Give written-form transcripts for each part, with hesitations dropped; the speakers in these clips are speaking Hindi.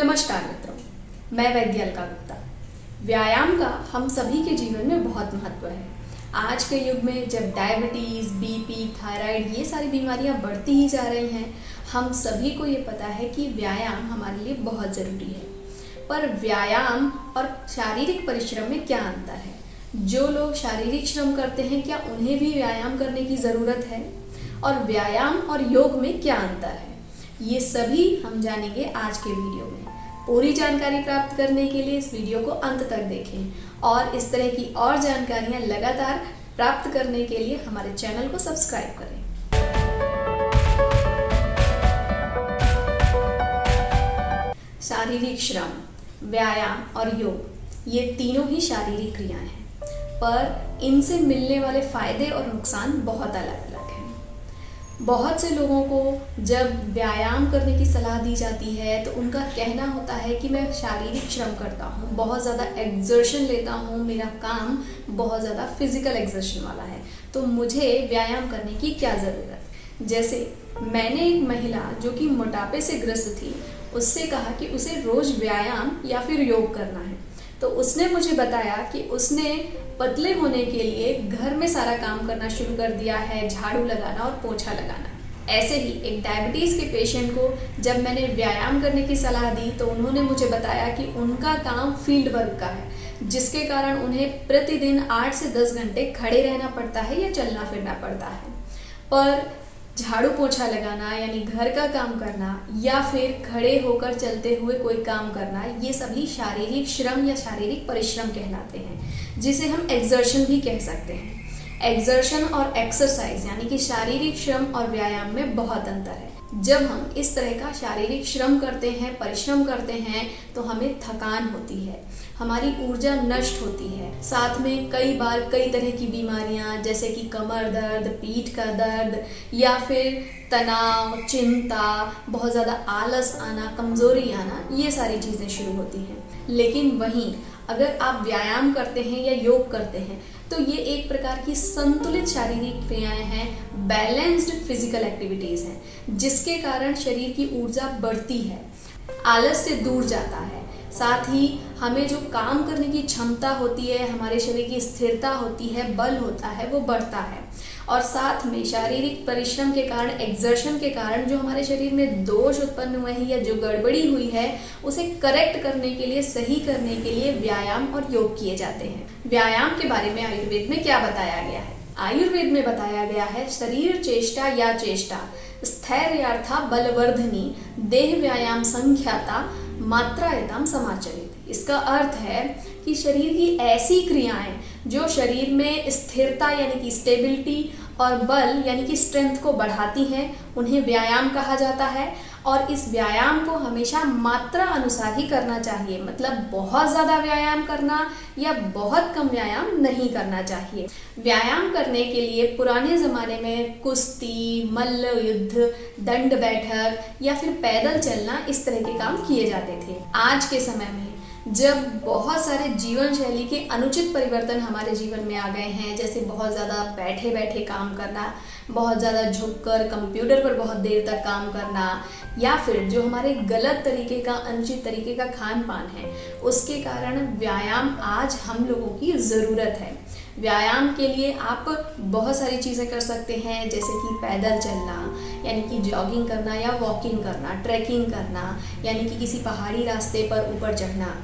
नमस्कार मित्रों, मैं वैद्य अलका गुप्ता। व्यायाम का हम सभी के जीवन में बहुत महत्व है। आज के युग में जब डायबिटीज़, बीपी, थायराइड ये सारी बीमारियां बढ़ती ही जा रही हैं, हम सभी को ये पता है कि व्यायाम हमारे लिए बहुत ज़रूरी है। पर व्यायाम और शारीरिक परिश्रम में क्या अंतर है? जो लोग शारीरिक श्रम करते हैं, क्या उन्हें भी व्यायाम करने की ज़रूरत है? और व्यायाम और योग में क्या अंतर है? ये सभी हम जानेंगे आज के वीडियो में। पूरी जानकारी प्राप्त करने के लिए इस वीडियो को अंत तक देखें और इस तरह की और जानकारियां लगातार प्राप्त करने के लिए हमारे चैनल को सब्सक्राइब करें। शारीरिक श्रम, व्यायाम और योग ये तीनों ही शारीरिक क्रियाएं हैं, पर इनसे मिलने वाले फायदे और नुकसान बहुत अलग अलग हैं। बहुत से लोगों को जब व्यायाम करने की सलाह दी जाती है तो उनका कहना होता है कि मैं शारीरिक श्रम करता हूँ, बहुत ज़्यादा एक्सर्शन लेता हूँ, मेरा काम बहुत ज़्यादा फिजिकल एक्सर्शन वाला है, तो मुझे व्यायाम करने की क्या ज़रूरत। जैसे मैंने एक महिला जो कि मोटापे से ग्रस्त थी, उससे कहा कि उसे रोज़ व्यायाम या फिर योग करना है, तो उसने मुझे बताया कि उसने पतले होने के लिए घर में सारा काम करना शुरू कर दिया है, झाड़ू लगाना और पोछा लगाना। ऐसे ही एक डायबिटीज़ के पेशेंट को जब मैंने व्यायाम करने की सलाह दी तो उन्होंने मुझे बताया कि उनका काम फील्ड वर्क का है, जिसके कारण उन्हें प्रतिदिन 8 से 10 घंटे खड़े रहना पड़ता है या चलना फिरना पड़ता है। पर झाड़ू पोछा लगाना यानी घर का काम करना या फिर खड़े होकर चलते हुए कोई काम करना, ये सभी शारीरिक श्रम या शारीरिक परिश्रम कहलाते हैं, जिसे हम एक्सर्शन भी कह सकते हैं। एक्सर्शन और एक्सरसाइज यानी कि शारीरिक श्रम और व्यायाम में बहुत अंतर है। जब हम इस तरह का शारीरिक श्रम करते हैं, परिश्रम करते हैं, तो हमें थकान होती है, हमारी ऊर्जा नष्ट होती है, साथ में कई बार कई तरह की बीमारियां जैसे कि कमर दर्द, पीठ का दर्द या फिर तनाव, चिंता, बहुत ज़्यादा आलस आना, कमज़ोरी आना, ये सारी चीज़ें शुरू होती हैं। लेकिन वहीं अगर आप व्यायाम करते हैं या योग करते हैं तो ये एक प्रकार की संतुलित शारीरिक क्रियाएं हैं, बैलेंस्ड फिजिकल एक्टिविटीज़ हैं, जिसके कारण शरीर की ऊर्जा बढ़ती है, आलस से दूर जाता है, साथ ही हमें जो काम करने की क्षमता होती है, हमारे शरीर की स्थिरता होती है, बल होता है, वो बढ़ता है। और साथ में शारीरिक परिश्रम के कारण, एक्सर्शन के कारण जो हमारे शरीर में दोष उत्पन्न हुए हैं या जो गड़बड़ी हुई है, उसे करेक्ट करने के लिए, सही करने के लिए व्यायाम और योग किए जाते हैं। व्यायाम के बारे में आयुर्वेद में क्या बताया गया है? आयुर्वेद में बताया गया है, शरीर चेष्टा या चेष्टा स्थैर्यार्था बलवर्धनी देह व्यायाम संख्याता मात्रायताम समाचरित। इसका अर्थ है कि शरीर की ऐसी क्रियाएं जो शरीर में स्थिरता यानी कि स्टेबिलिटी और बल यानी कि स्ट्रेंथ को बढ़ाती हैं, उन्हें व्यायाम कहा जाता है। और इस व्यायाम को हमेशा मात्रा अनुसार ही करना चाहिए, मतलब बहुत ज़्यादा व्यायाम करना या बहुत कम व्यायाम नहीं करना चाहिए। व्यायाम करने के लिए पुराने ज़माने में कुश्ती, मल्ल युद्ध, दंड बैठक या फिर पैदल चलना, इस तरह के काम किए जाते थे। आज के समय में जब बहुत सारे जीवन शैली के अनुचित परिवर्तन हमारे जीवन में आ गए हैं, जैसे बहुत ज़्यादा बैठे बैठे काम करना, बहुत ज़्यादा झुककर कंप्यूटर पर बहुत देर तक काम करना, या फिर जो हमारे गलत तरीके का, अनुचित तरीके का खान पान है, उसके कारण व्यायाम आज हम लोगों की ज़रूरत है। व्यायाम के लिए आप बहुत सारी चीज़ें कर सकते हैं, जैसे कि पैदल चलना यानी कि जॉगिंग करना या वॉकिंग करना, ट्रैकिंग करना यानी कि किसी पहाड़ी रास्ते पर ऊपर चढ़ना,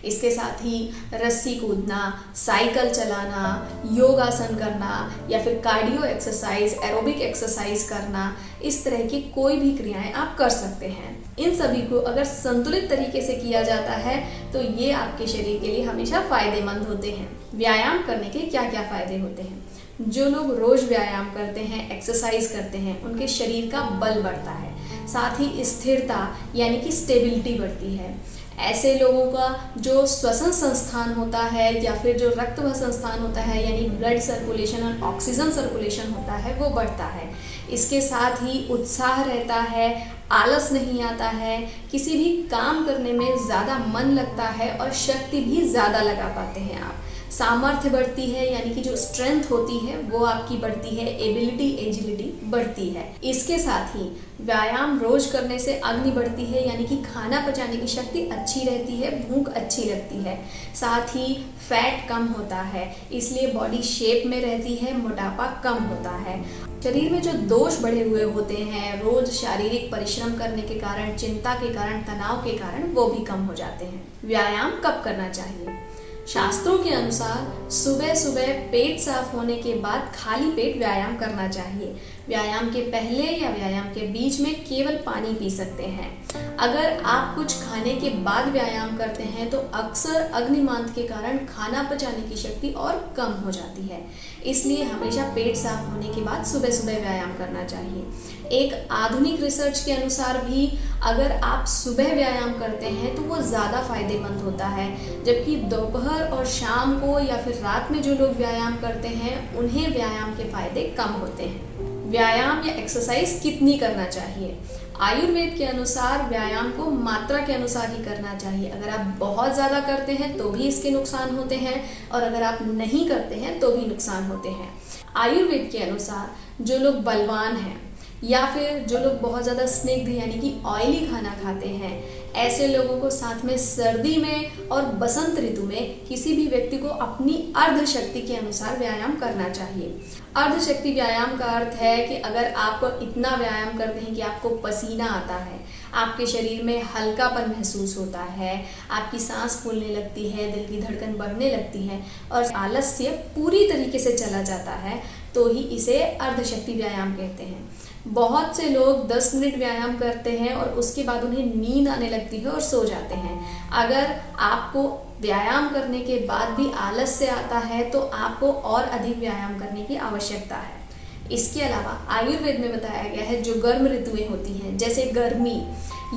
इसके साथ ही रस्सी कूदना, साइकिल चलाना, योगासन करना या फिर कार्डियो एक्सरसाइज, एरोबिक एक्सरसाइज करना, इस तरह की कोई भी क्रियाएं आप कर सकते हैं। इन सभी को अगर संतुलित तरीके से किया जाता है तो ये आपके शरीर के लिए हमेशा फायदेमंद होते हैं। व्यायाम करने के क्या क्या फायदे होते हैं? जो लोग रोज व्यायाम करते हैं, एक्सरसाइज करते हैं, उनके शरीर का बल बढ़ता है, साथ ही स्थिरता यानी कि स्टेबिलिटी बढ़ती है। ऐसे लोगों का जो श्वसन संस्थान होता है या फिर जो रक्त वह संस्थान होता है यानी ब्लड सर्कुलेशन और ऑक्सीजन सर्कुलेशन होता है, वो बढ़ता है। इसके साथ ही उत्साह रहता है, आलस नहीं आता है, किसी भी काम करने में ज़्यादा मन लगता है और शक्ति भी ज़्यादा लगा पाते हैं आप। सामर्थ्य बढ़ती है, यानी कि जो स्ट्रेंथ होती है वो आपकी बढ़ती है, एबिलिटी एजिलिटी बढ़ती है। इसके साथ ही व्यायाम रोज करने से अग्नि बढ़ती है, यानी कि खाना पचाने की शक्ति अच्छी रहती है, भूख अच्छी लगती है। साथ ही फैट कम होता है, इसलिए बॉडी शेप में रहती है, मोटापा कम होता है। शरीर में जो दोष बढ़े हुए होते हैं रोज शारीरिक परिश्रम करने के कारण, चिंता के कारण, तनाव के कारण, वो भी कम हो जाते हैं। व्यायाम कब करना चाहिए? शास्त्रों के अनुसार सुबह सुबह पेट साफ होने के बाद खाली पेट व्यायाम करना चाहिए। व्यायाम के पहले या व्यायाम के बीच में केवल पानी पी सकते हैं। अगर आप कुछ खाने के बाद व्यायाम करते हैं तो अक्सर अग्निमांद के कारण खाना पचाने की शक्ति और कम हो जाती है, इसलिए हमेशा पेट साफ होने के बाद सुबह सुबह व्यायाम करना चाहिए। एक आधुनिक रिसर्च के अनुसार भी अगर आप सुबह व्यायाम करते हैं तो वो ज़्यादा फायदेमंद होता है, जबकि दोपहर और शाम को या फिर रात में जो लोग व्यायाम करते हैं उन्हें व्यायाम के फायदे कम होते हैं। व्यायाम या एक्सरसाइज कितनी करना चाहिए? आयुर्वेद के अनुसार व्यायाम को मात्रा के अनुसार ही करना चाहिए। अगर आप बहुत ज़्यादा करते हैं तो भी इसके नुकसान होते हैं, और अगर आप नहीं करते हैं तो भी नुकसान होते हैं। आयुर्वेद के अनुसार जो लोग बलवान हैं या फिर जो लोग बहुत ज़्यादा स्निग्ध यानी कि ऑयली खाना खाते हैं, ऐसे लोगों को साथ में सर्दी में और बसंत ऋतु में किसी भी व्यक्ति को अपनी अर्ध शक्ति के अनुसार व्यायाम करना चाहिए। अर्ध शक्ति व्यायाम का अर्थ है कि अगर आप इतना व्यायाम करते हैं कि आपको पसीना आता है, आपके शरीर में हल्कापन महसूस होता है, आपकी सांस फूलने लगती है, दिल की धड़कन बढ़ने लगती है और आलस्य पूरी तरीके से चला जाता है, तो ही इसे अर्ध शक्ति व्यायाम कहते हैं। बहुत से लोग 10 मिनट व्यायाम करते हैं और उसके बाद उन्हें नींद आने लगती है और सो जाते हैं। अगर आपको व्यायाम करने के बाद भी आलस्य आता है तो आपको और अधिक व्यायाम करने की आवश्यकता है। इसके अलावा आयुर्वेद में बताया गया है जो गर्म ऋतुएं होती हैं, जैसे गर्मी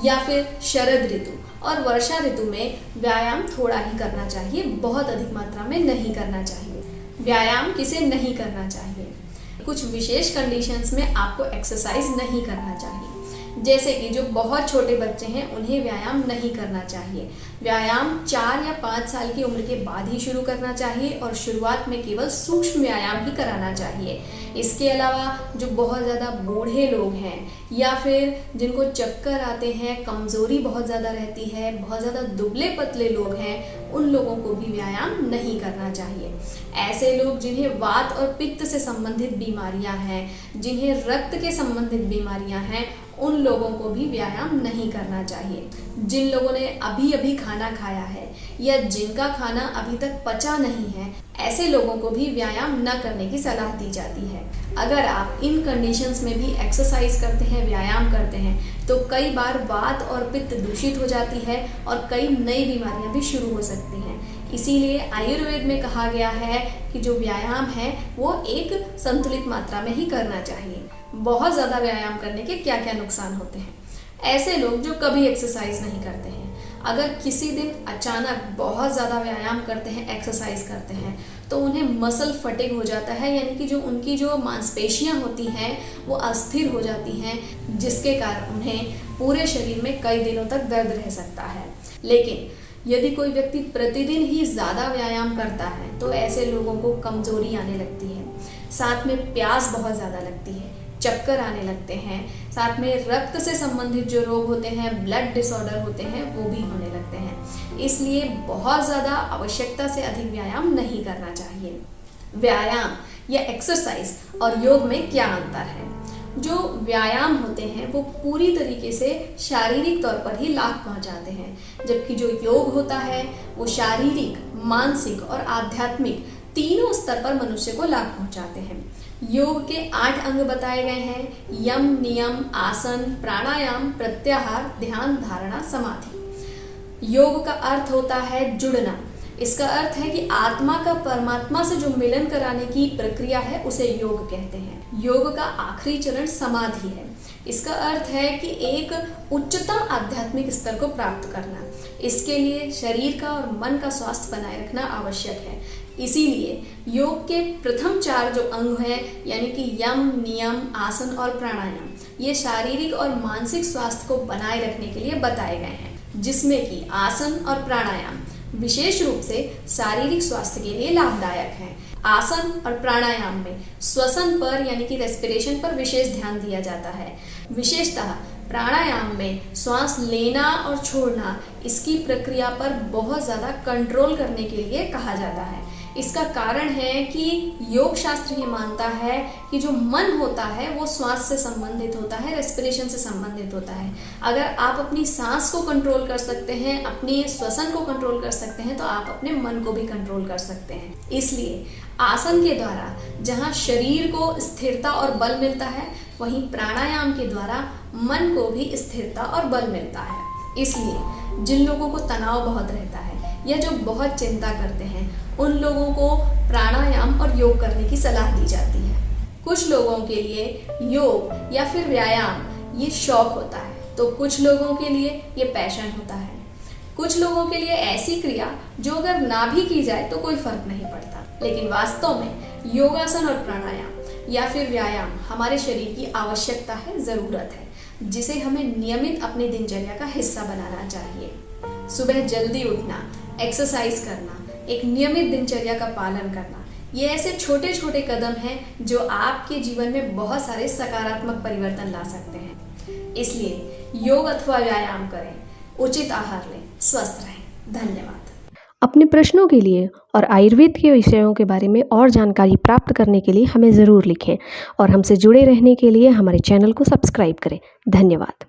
या फिर शरद ऋतु और वर्षा ऋतु में व्यायाम थोड़ा ही करना चाहिए, बहुत अधिक मात्रा में नहीं करना चाहिए। व्यायाम किसे नहीं करना चाहिए? कुछ विशेष कंडीशंस में आपको एक्सरसाइज नहीं करना चाहिए, जैसे कि जो बहुत छोटे बच्चे हैं उन्हें व्यायाम नहीं करना चाहिए। व्यायाम 4 या 5 साल की उम्र के बाद ही शुरू करना चाहिए और शुरुआत में केवल सूक्ष्म व्यायाम ही कराना चाहिए। इसके अलावा जो बहुत ज़्यादा बूढ़े लोग हैं या फिर जिनको चक्कर आते हैं, कमज़ोरी बहुत ज़्यादा रहती है, बहुत ज़्यादा दुबले पतले लोग हैं, उन लोगों को भी व्यायाम नहीं करना चाहिए। ऐसे लोग जिन्हें वात और पित्त से संबंधित बीमारियां हैं, जिन्हें रक्त के संबंधित बीमारियां हैं, उन लोगों को भी व्यायाम नहीं करना चाहिए। जिन लोगों ने अभी अभी खाना खाया है या जिनका खाना अभी तक पचा नहीं है, ऐसे लोगों को भी व्यायाम न करने की सलाह दी जाती है। अगर आप इन कंडीशंस में भी एक्सरसाइज करते हैं, व्यायाम करते हैं, तो कई बार वात और पित्त दूषित हो जाती है और कई नई बीमारियां भी शुरू हो सकती हैं। इसीलिए आयुर्वेद में कहा गया है कि जो व्यायाम है वो एक संतुलित मात्रा में ही करना चाहिए। बहुत ज़्यादा व्यायाम करने के क्या क्या नुकसान होते हैं? ऐसे लोग जो कभी एक्सरसाइज नहीं करते हैं, अगर किसी दिन अचानक बहुत ज़्यादा व्यायाम करते हैं, एक्सरसाइज करते हैं, तो उन्हें मसल फटिग हो जाता है, यानी कि जो उनकी जो मांसपेशियां होती हैं वो अस्थिर हो जाती हैं, जिसके कारण उन्हें पूरे शरीर में कई दिनों तक दर्द रह सकता है। लेकिन यदि कोई व्यक्ति प्रतिदिन ही ज़्यादा व्यायाम करता है तो ऐसे लोगों को कमजोरी आने लगती है, साथ में प्यास बहुत ज़्यादा लगती है, चक्कर आने लगते हैं, साथ में रक्त से संबंधित जो रोग होते हैं, ब्लड डिसऑर्डर होते हैं, वो भी होने लगते हैं। इसलिए बहुत ज़्यादा आवश्यकता से अधिक व्यायाम नहीं करना चाहिए। व्यायाम या एक्सरसाइज और योग में क्या अंतर है? जो व्यायाम होते हैं वो पूरी तरीके से शारीरिक तौर पर ही लाभ पहुंचाते हैं, जबकि जो योग होता है वो शारीरिक, मानसिक और आध्यात्मिक तीनों स्तर पर मनुष्य को लाभ पहुंचाते हैं। योग के 8 अंग बताए गए हैं: यम, नियम, आसन, प्राणायाम, प्रत्याहार, ध्यान, धारणा, समाधि। योग का अर्थ होता है जुड़ना। इसका अर्थ है कि आत्मा का परमात्मा से जो मिलन कराने की प्रक्रिया है उसे योग कहते हैं। योग का आखिरी चरण समाधि है। इसका अर्थ है कि एक उच्चतम आध्यात्मिक स्तर को प्राप्त करना। इसके लिए शरीर का और मन का स्वास्थ्य बनाए रखना आवश्यक है। इसीलिए योग के प्रथम 4 जो अंग हैं, यानी कि यम, नियम, आसन और प्राणायाम, ये शारीरिक और मानसिक स्वास्थ्य को बनाए रखने के लिए बताए गए हैं, जिसमें कि आसन और प्राणायाम विशेष रूप से शारीरिक स्वास्थ्य के लिए लाभदायक हैं। आसन और प्राणायाम में श्वसन पर यानी कि रेस्पिरेशन पर विशेष ध्यान दिया जाता है। विशेषतः प्राणायाम में श्वास लेना और छोड़ना, इसकी प्रक्रिया पर बहुत ज़्यादा कंट्रोल करने के लिए कहा जाता है। इसका कारण है कि योग शास्त्र ये मानता है कि जो मन होता है वो श्वास से संबंधित होता है, रेस्पिरेशन से संबंधित होता है। अगर आप अपनी सांस को कंट्रोल कर सकते हैं, अपने श्वसन को कंट्रोल कर सकते हैं, तो आप अपने मन को भी कंट्रोल कर सकते हैं। इसलिए आसन के द्वारा जहाँ शरीर को स्थिरता और बल मिलता है, वहीं प्राणायाम के द्वारा मन को भी स्थिरता और बल मिलता है। इसलिए जिन लोगों को तनाव बहुत रहता है या जो बहुत चिंता करते हैं, उन लोगों को प्राणायाम और योग करने की सलाह दी जाती है। कुछ लोगों के लिए योग या फिर व्यायाम ये शौक होता है, तो कुछ लोगों के लिए ये पैशन होता है। कुछ लोगों के लिए ऐसी क्रिया जो अगर ना भी की जाए तो कोई फर्क नहीं पड़ता, लेकिन वास्तव में योगासन और प्राणायाम या फिर व्यायाम हमारे शरीर की आवश्यकता है, ज़रूरत है, जिसे हमें नियमित अपनी दिनचर्या का हिस्सा बनाना चाहिए। सुबह जल्दी उठना, एक्सरसाइज करना, एक नियमित दिनचर्या का पालन करना, ये ऐसे छोटे छोटे कदम हैं जो आपके जीवन में बहुत सारे सकारात्मक परिवर्तन ला सकते हैं। इसलिए योग अथवा व्यायाम करें, उचित आहार लें, स्वस्थ रहें। धन्यवाद। अपने प्रश्नों के लिए और आयुर्वेद के विषयों के बारे में और जानकारी प्राप्त करने के लिए हमें ज़रूर लिखें और हमसे जुड़े रहने के लिए हमारे चैनल को सब्सक्राइब करें। धन्यवाद।